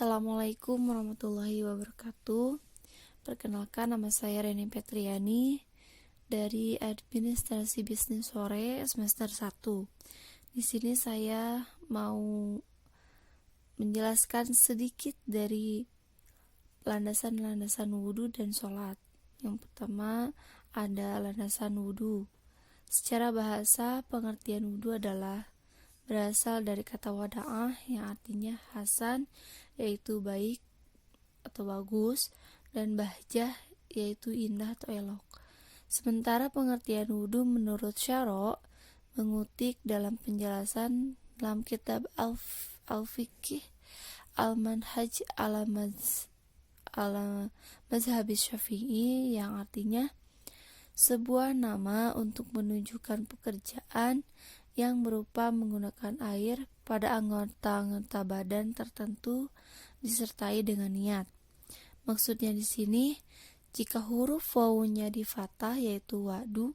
Assalamualaikum warahmatullahi wabarakatuh. Perkenalkan, nama saya Reni Petriani dari Administrasi Bisnis Sore semester 1. Di sini saya mau menjelaskan sedikit dari landasan-landasan wudhu dan sholat. Yang pertama ada landasan wudhu. Secara bahasa, pengertian wudhu adalah berasal dari kata wada'ah yang artinya hasan, yaitu baik atau bagus, dan bahjah, yaitu indah atau elok. Sementara pengertian wudhu menurut Syaro mengutip dalam penjelasan dalam kitab Al-Fiqh Al-Manhaj ala Mazhabis Syafi'i, yang artinya sebuah nama untuk menunjukkan pekerjaan yang berupa menggunakan air pada anggota-anggota badan tertentu disertai dengan niat. Maksudnya di sini, jika huruf wawunya di fathah yaitu wadu,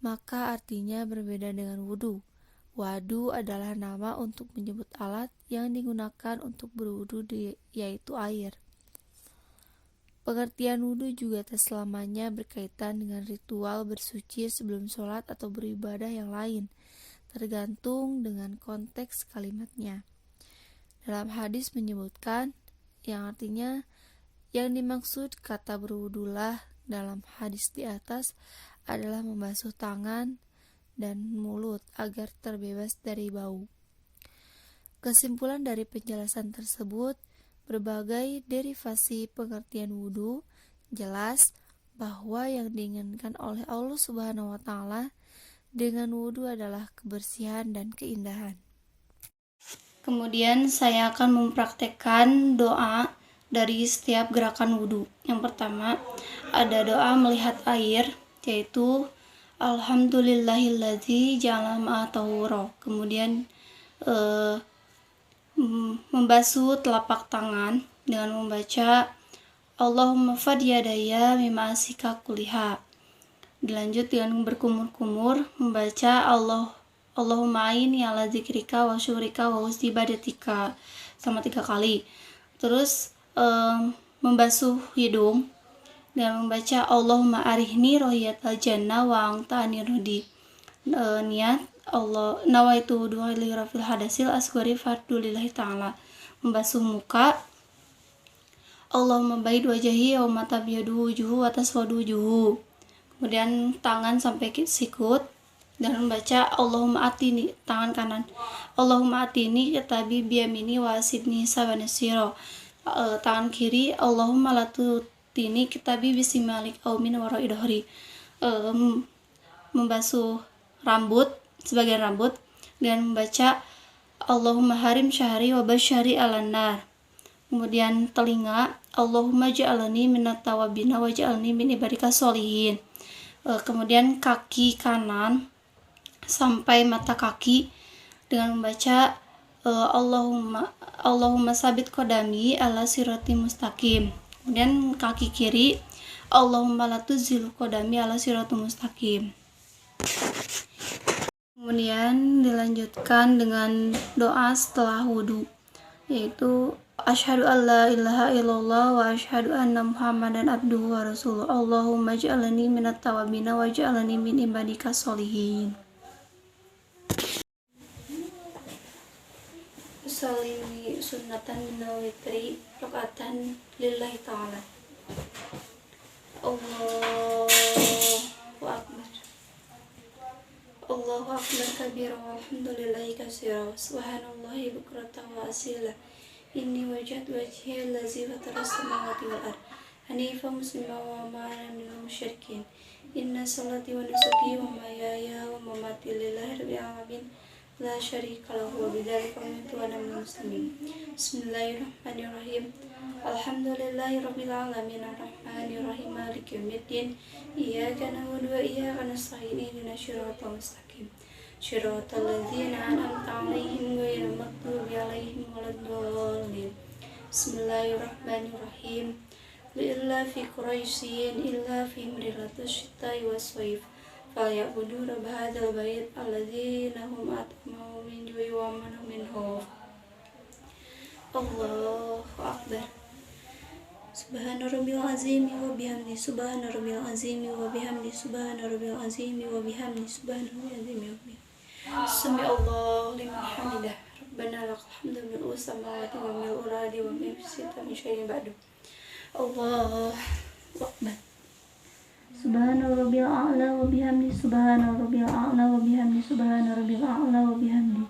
maka artinya berbeda dengan wudu. Wadu adalah nama untuk menyebut alat yang digunakan untuk berwudu yaitu air. Pengertian wudu juga tak selamanya berkaitan dengan ritual bersuci sebelum sholat atau beribadah yang lain, tergantung dengan konteks kalimatnya. Dalam hadis menyebutkan, yang artinya yang dimaksud kata berwudulah dalam hadis di atas adalah membasuh tangan dan mulut agar terbebas dari bau. Kesimpulan dari penjelasan tersebut, berbagai derivasi pengertian wudu jelas bahwa yang diinginkan oleh Allah Subhanahu wa Ta'ala dengan wudu adalah kebersihan dan keindahan. Kemudian saya akan mempraktekkan doa dari setiap gerakan wudu. Yang pertama, ada doa melihat air, yaitu Alhamdulillahilladzi ja'ala ma'a tahura. Kemudian membasuh telapak tangan dengan membaca Allahumma fad yadaya mimma asika kuliha. Dilanjut dengan berkumur-kumur membaca Allahumma aini ala zikrika wa syukrika wa husni ibadatika sama 3 kali. Terus membasuh hidung dengan membaca Allahumma arihni rohiyatal jannah wa anta anirudi. Niat Allah nawaitu du'a li rafil hadasil asghari fardulillahi ta'ala. Membasuh muka Allahumma baid wajahi wa matabyadu wujuhu wa taswadu wujuhu. Kemudian tangan sampai sikut dan membaca Allahumma atini, tangan kanan Allahumma atini kitabi biyamini wa asibni sabanasiro. Tangan kiri Allahumma latutini kitabi bisimalik aumin warai dohri. Membasuh rambut, sebagian rambut, dan membaca Allahumma harim syahri wa basyari alannar. Kemudian telinga Allahumma ja'alni minat tawabina wa ja'alni min ibadika sholihin. Kemudian kaki kanan sampai mata kaki dengan membaca Allahumma sabit qadami ala sirati mustaqim. Kemudian kaki kiri Allahumma la tuzil qadami ala sirati mustaqim. Kemudian dilanjutkan dengan doa setelah wudu, yaitu asyhadu alla ilaha illallah wa asyhadu anna muhammadan abduhu wa rasuluh. Allahumma ja'alni minat tawabina wa ja'alni min ibadika sholihin. Usalli sunnatan minal witri rakaatan lillahi ta'ala. Allahu akbar kabira walhamdulillahi katsira subhanallahi bukratan wa asila. Inni wajhatu wajhiya allazi fatara samawati wal ard hanifan musliman wa ma ana minal musyrikin. Inna salati wa nusuki wa mahyaya wa mamati lillahi rabbil alamin la syarika lahu wa bidzalika umirtu wa ana minal muslimin. Bismillahirrahmanirrahim. Alhamdulillahi rabbil alamin arrahmanir rahim maliki yaumiddin. Iyyaka na'budu wa iyyaka nasta'in ihdinas siratal mustaqim. Shiratal ladzina an'amta 'alaihim ghairil maghdubi 'alaihim waladdallin. Bismillahirrahmanirrahim. Illa fi quraisyin illa fi mrilatus syita'i was-sayf. Falyabudu rabb hadzal bait alladzina hum at'amahum min ju'i wa amanahum min khauf. Allahu Akbar. Subhana rabbil azimi wa bihamdi, subhana rabbil azimi wa bihamdi, subhana rabbil azimi wa bihamdi, subhana rabbil azimi wa bihamdi. Sami Allah liman hamidah. Rabbana lakal hamdu mil'u samawati wa mil'u ardi wa mil'u sita min syai'in ba'du. Allahu Akbar. Subhana rabbil a'la wa bihamdi, subhana rabbil a'la wa bihamdi, subhana rabbil a'la wa bihamdi.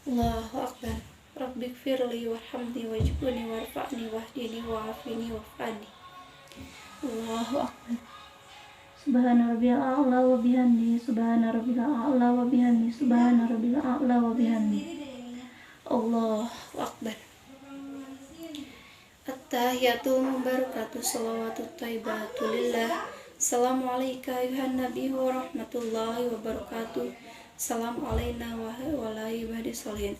Allahu Akbar. Rabbi gfirli warhamni wajibni warfa'ni wahdini wa'afini wa'afani. Allahu Akbar. Subhana rabbil a'la wa bihamdi, subhana rabbil a'la wa bihamdi, subhana rabbil a'la wa bihamdi. Allahu Akbar. At-tahiyatu mubarakatuh salawatu thayyibatu lillah. Assalamualaikum ayuhan nabi wa rahmatullahi wa barakatuh. Assalamu alayna wa ala ibadis sholihin.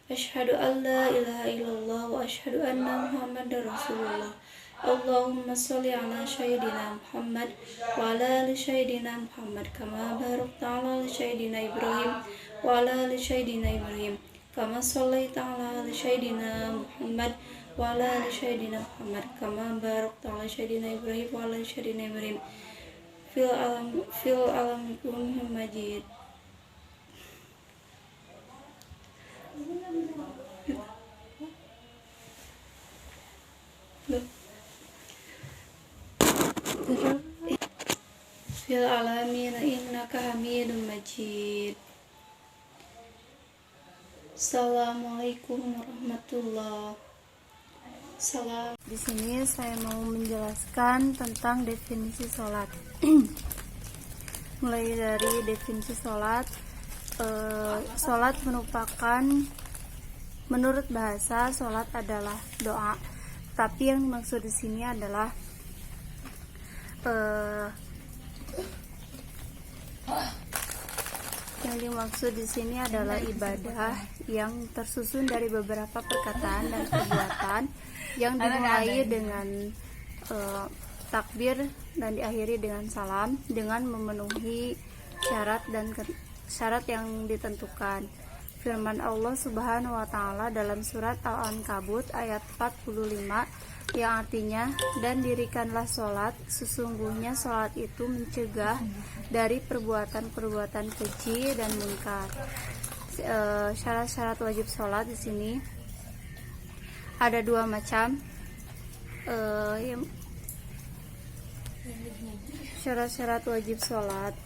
Asyhadu an la ilaha illallah wa asyhadu anna Muhammadar Rasulullah. Allahumma sholli ala sayyidina Muhammad wa ala ali sayyidina Muhammad kama barakta ala ali sayyidina Ibrahim wa ala ali sayyidina Ibrahim kama shallaita ala ali sayyidina Muhammad wa ala ali sayyidina Muhammad kama barakta ala sayyidina Ibrahim wa ala ali sayyidina Ibrahim fil alam majid. Fil alamin innaka hamidum majid. Assalamualaikum warahmatullahi wabarakatuh. Di sini saya mau menjelaskan tentang definisi sholat. Mulai dari definisi sholat. Sholat merupakan, menurut bahasa, sholat adalah doa. Tapi yang dimaksud di sini adalah ibadah yang tersusun dari beberapa perkataan dan perbuatan yang dimulai dengan takbir dan diakhiri dengan salam dengan memenuhi syarat yang ditentukan. Firman Allah Subhanahu wa taala dalam surat Al-Ankabut ayat 45 yang artinya, dan dirikanlah sholat, sesungguhnya sholat itu mencegah dari perbuatan-perbuatan keji dan munkar. Syarat-syarat wajib sholat di sini ada dua macam. Syarat-syarat wajib sholat,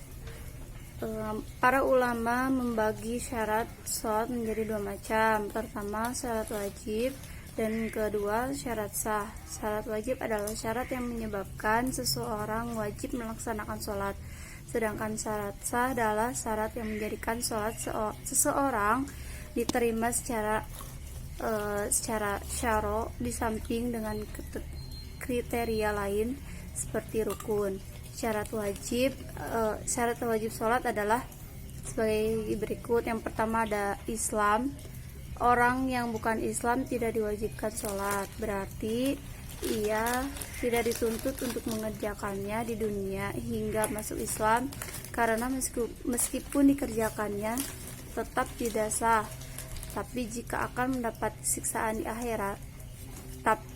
para ulama membagi syarat sholat menjadi dua macam. Pertama, syarat wajib, dan kedua, syarat sah. Syarat wajib adalah syarat yang menyebabkan seseorang wajib melaksanakan sholat, sedangkan syarat sah adalah syarat yang menjadikan sholat seseorang diterima secara syaro, di samping dengan kriteria lain seperti rukun. Syarat wajib sholat adalah sebagai berikut. Yang pertama ada Islam. Orang yang bukan Islam tidak diwajibkan sholat, berarti ia tidak dituntut untuk mengerjakannya di dunia hingga masuk Islam, karena meskipun dikerjakannya tetap tidak sah. Tapi jika akan mendapat siksaan di akhirat,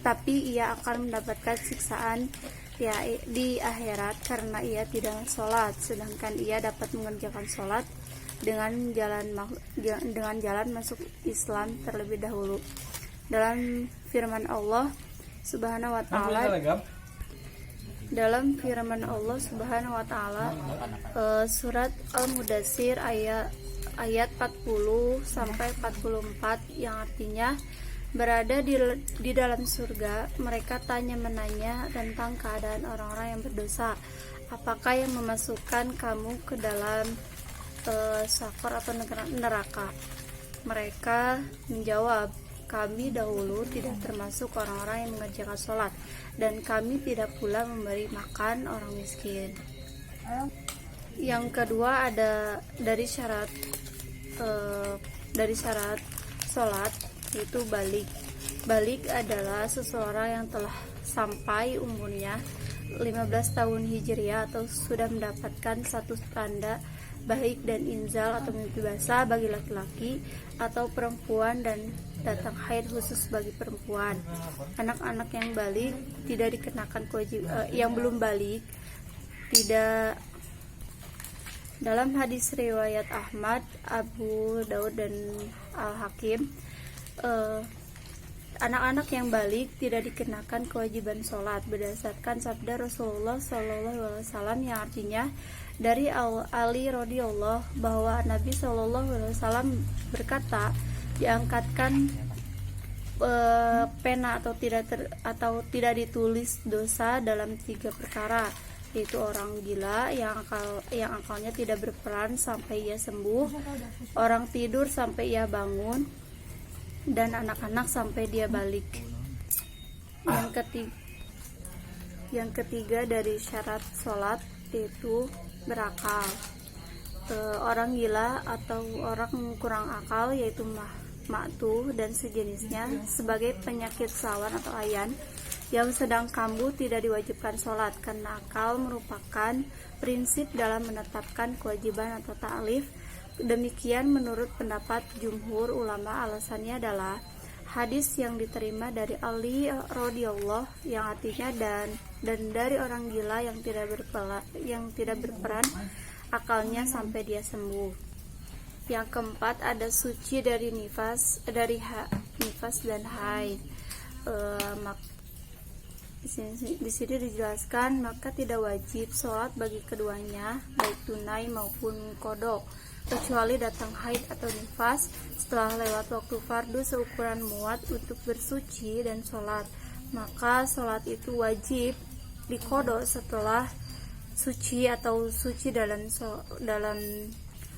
tapi ia akan mendapatkan siksaan di akhirat karena ia tidak sholat, sedangkan ia dapat mengerjakan sholat dengan jalan masuk Islam terlebih dahulu. Dalam firman Allah Subhanahu wa taala, surat Al-Mudatsir ayat 40 sampai 44 yang artinya, berada di dalam surga, mereka tanya-menanya tentang keadaan orang-orang yang berdosa. Apakah yang memasukkan kamu ke dalam sakor atau neraka? Mereka menjawab, kami dahulu tidak termasuk orang-orang yang mengerjakan sholat, dan kami tidak pula memberi makan orang miskin. Yang kedua ada dari syarat sholat, yaitu balik. Balik adalah seseorang yang telah sampai umurnya 15 tahun Hijriah atau sudah mendapatkan satu tanda baik dan inzal atau mimpi basah bagi laki-laki atau perempuan, dan datang haid khusus bagi perempuan. Anak-anak yang balik tidak dikenakan kewajiban, yang belum balik tidak. Dalam hadis riwayat Ahmad, Abu Daud dan Al-Hakim, anak-anak yang balik tidak dikenakan kewajiban sholat berdasarkan sabda Rasulullah SAW, yang artinya dari Ali radhiyallahu bahwa Nabi SAW berkata, diangkatkan pena atau tidak ditulis dosa dalam 3 perkara, yaitu orang gila yang akalnya tidak berperan sampai ia sembuh, orang tidur sampai ia bangun, dan anak-anak sampai dia balik. Yang ketiga dari syarat sholat yaitu berakal. Orang gila atau orang kurang akal yaitu maktuh dan sejenisnya sebagai penyakit sawan atau ayan yang sedang kambuh tidak diwajibkan sholat, karena akal merupakan prinsip dalam menetapkan kewajiban atau taklif. Demikian menurut pendapat jumhur ulama. Alasannya adalah hadis yang diterima dari Ali radhiyallahu yang artinya dan dari orang gila yang tidak berperan akalnya sampai dia sembuh. Yang keempat ada suci dari nifas dan haid. Di sini dijelaskan maka tidak wajib sholat bagi keduanya baik tunai maupun qada, kecuali datang haid atau nifas setelah lewat waktu fardu seukuran muat untuk bersuci dan sholat. Maka sholat itu wajib diqada setelah suci atau suci dalam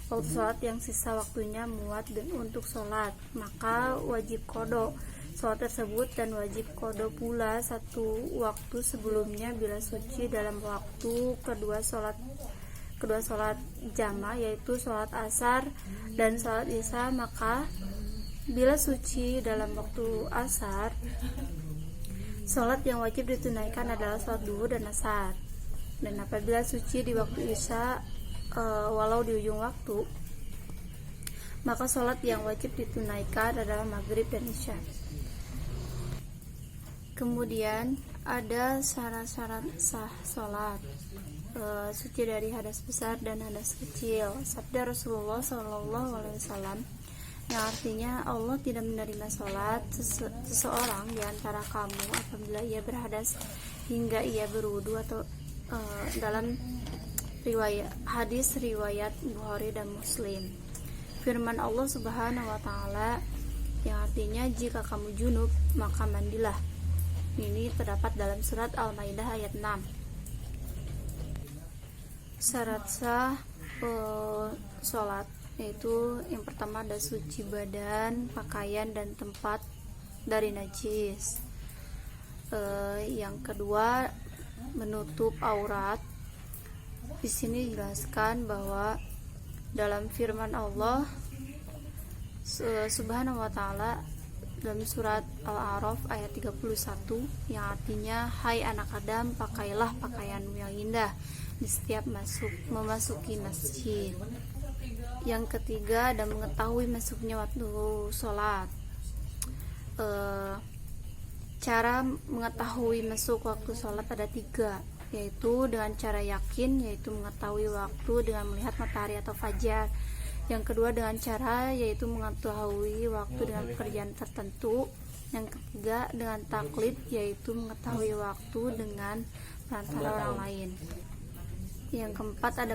waktu sholat yang sisa waktunya muat dan untuk sholat, maka wajib qada sholat tersebut, dan wajib qada pula satu waktu sebelumnya bila suci dalam waktu kedua sholat jama, yaitu sholat asar dan sholat isya. Maka bila suci dalam waktu asar, sholat yang wajib ditunaikan adalah sholat duhur dan asar. Dan apabila suci di waktu isya walau di ujung waktu, maka sholat yang wajib ditunaikan adalah maghrib dan isya. Kemudian ada syarat-syarat sah sholat. Suci dari hadas besar dan hadas kecil. Sabda Rasulullah SAW yang artinya Allah tidak menerima sholat seseorang di antara kamu apabila ia berhadas hingga ia berwudu, atau dalam hadis riwayat Bukhari dan Muslim. Firman Allah Subhanahu wa taala yang artinya jika kamu junub maka mandilah. Ini terdapat dalam surat Al-Maidah ayat 6. Syarat sah sholat yaitu yang pertama ada suci badan, pakaian dan tempat dari najis. Yang kedua menutup aurat. Di sini dijelaskan bahwa dalam firman Allah Subhanahu wa taala dalam surat Al-A'raf ayat 31 yang artinya hai anak Adam, pakailah pakaianmu yang indah di setiap memasuki masjid. Yang ketiga ada mengetahui masuknya waktu sholat. Cara mengetahui masuk waktu sholat ada 3, yaitu dengan cara yakin, yaitu mengetahui waktu dengan melihat matahari atau fajar. Yang kedua dengan cara, yaitu mengetahui waktu dengan pekerjaan tertentu. Yang ketiga dengan taklid, yaitu mengetahui waktu dengan perantara orang lain. Yang keempat ada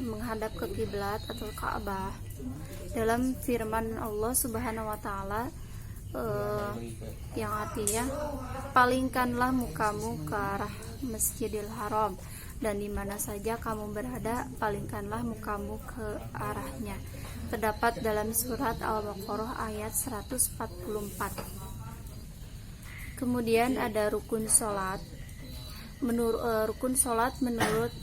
menghadap ke kiblat atau Ka'bah. Dalam firman Allah Subhanahu wa taala yang artinya palingkanlah mukamu ke arah Masjidil Haram, dan di mana saja kamu berada palingkanlah mukamu ke arahnya. Terdapat dalam surat Al-Baqarah ayat 144. Kemudian ada rukun sholat. Rukun sholat menurut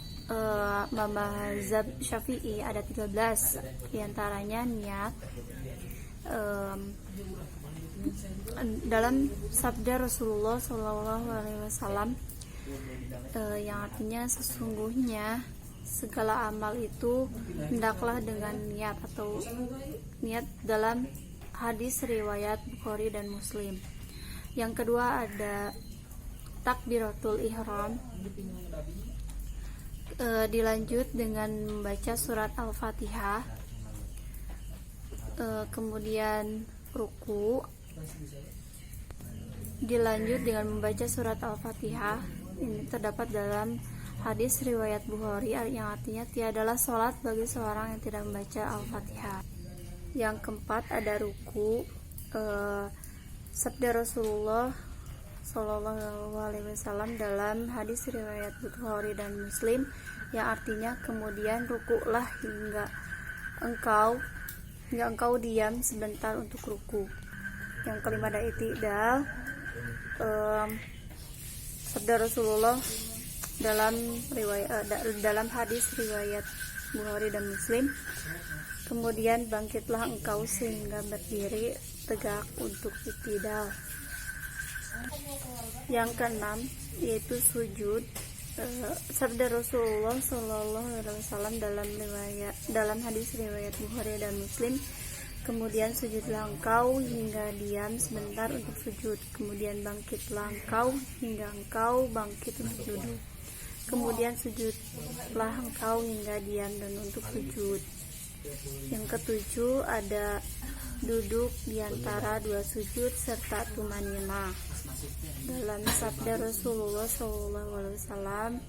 mazhab Syafi'i ada 13, diantaranya niat. Dalam sabda Rasulullah SAW yang artinya sesungguhnya segala amal itu hendaklah dengan niat atau niat dalam hadis riwayat Bukhari dan Muslim. Yang kedua ada takbiratul ihram, dilanjut dengan membaca surat Al-Fatihah, kemudian ruku, dilanjut dengan membaca surat Al-Fatihah. Ini terdapat dalam hadis riwayat Bukhari yang artinya tiadalah sholat bagi seorang yang tidak membaca Al-Fatihah. Yang keempat ada ruku, sabda Rasulullah Shallallahu Alaihi Wasallam dalam hadis riwayat Bukhari dan Muslim yang artinya kemudian rukuklah hingga engkau diam sebentar untuk ruku. Yang kelima ada i'tidal, sabda Rasulullah dalam hadis riwayat Bukhari dan Muslim, kemudian bangkitlah engkau sehingga berdiri tegak untuk i'tidal. Yang keenam yaitu sujud, sabda Rasulullah Shallallahu Alaihi Wasallam dalam hadis riwayat Bukhari dan Muslim, kemudian sujudlah engkau hingga diam sebentar untuk sujud, kemudian bangkitlah engkau hingga engkau bangkit untuk sujud, kemudian sujudlah engkau hingga diam dan untuk sujud. Yang ketujuh ada duduk di antara dua sujud serta tumanina. Dalam sabda Rasulullah SAW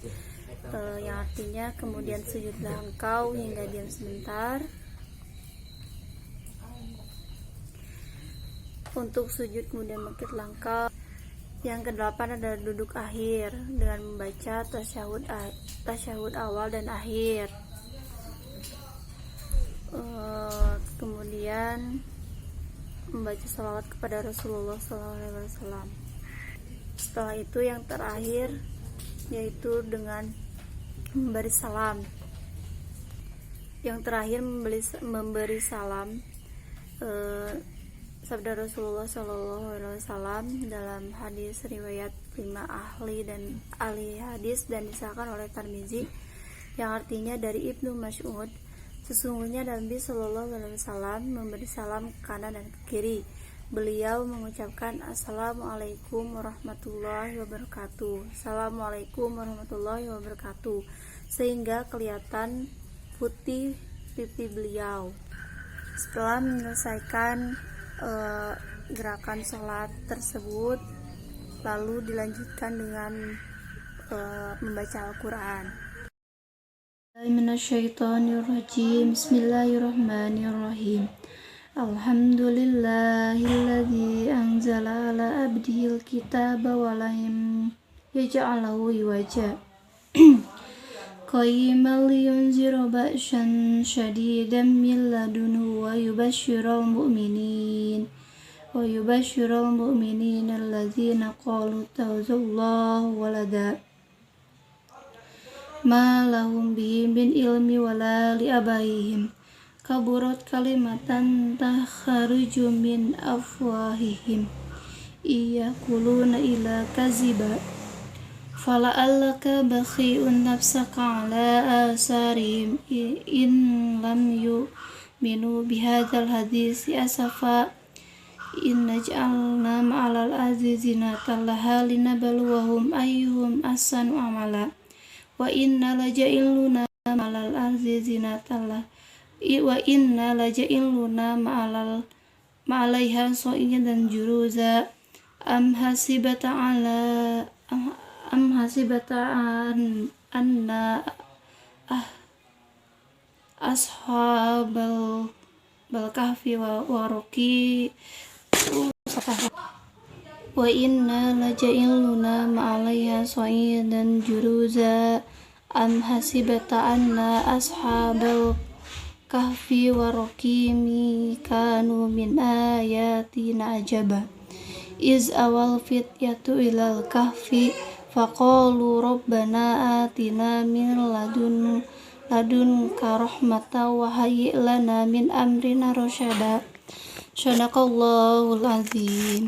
yang artinya kemudian sujudlah engkau hingga diam sebentar untuk sujud, kemudian bangkitlah engkau. Yang kedelapan adalah duduk akhir dengan membaca tasyahud awal dan akhir, kemudian membaca salawat kepada Rasulullah SAW. Setelah itu yang terakhir yaitu dengan memberi salam. Yang terakhir memberi salam, sabda Rasulullah SAW dalam hadis riwayat 5 ahli hadis dan disahkan oleh Tirmizi yang artinya dari Ibnu Mas'ud, sesungguhnya Nabi Shallallahu Alaihi Wasallam memberi salam ke kanan dan ke kiri. Beliau mengucapkan Assalamualaikum warahmatullahi wabarakatuh, Assalamualaikum warahmatullahi wabarakatuh, sehingga kelihatan putih pipi beliau. Setelah menyelesaikan gerakan sholat tersebut, lalu dilanjutkan dengan membaca Al-Quran. Bismillahirrahmanirrahim. Alhamdulillahilladzi anzala ala abdihil kitaba wa lam yaj'alahu iwaja qayyiman liyunzira ba'san syadidan min ladunhu wa yubashshiral mu'minina alladzina qalu tawazallahu walada ma lahum bihi min ilmi wala li abaihim kaburat kalimatan takharuju min afwahihim yaquluna ila kaziba fala'allaka bakhi'un nafsaka ala asarihim in lam yu'minu bihadzal hadisi asafa inna ja'alna ma'alal azizina tallaha linabluwahum ayyuhum ahsanu amala wa inna laja'iluna ma'alal azizina tallaha wa inna laja'iluna ma'alaiha so'in dan juruza am hasibata anna ashabal kahfi wa raqi wa inna laja'iluna ma'alaiha so'in dan juruza am hasibata anna ashabal kahfi wa raqimi kanu min ayatina ajaba iz awal fityatu ilal kahfi faqalu rabbana atina min ladunka rahmatan wa hayyi' lana min amrina rasyada. Sadaqallahul azim.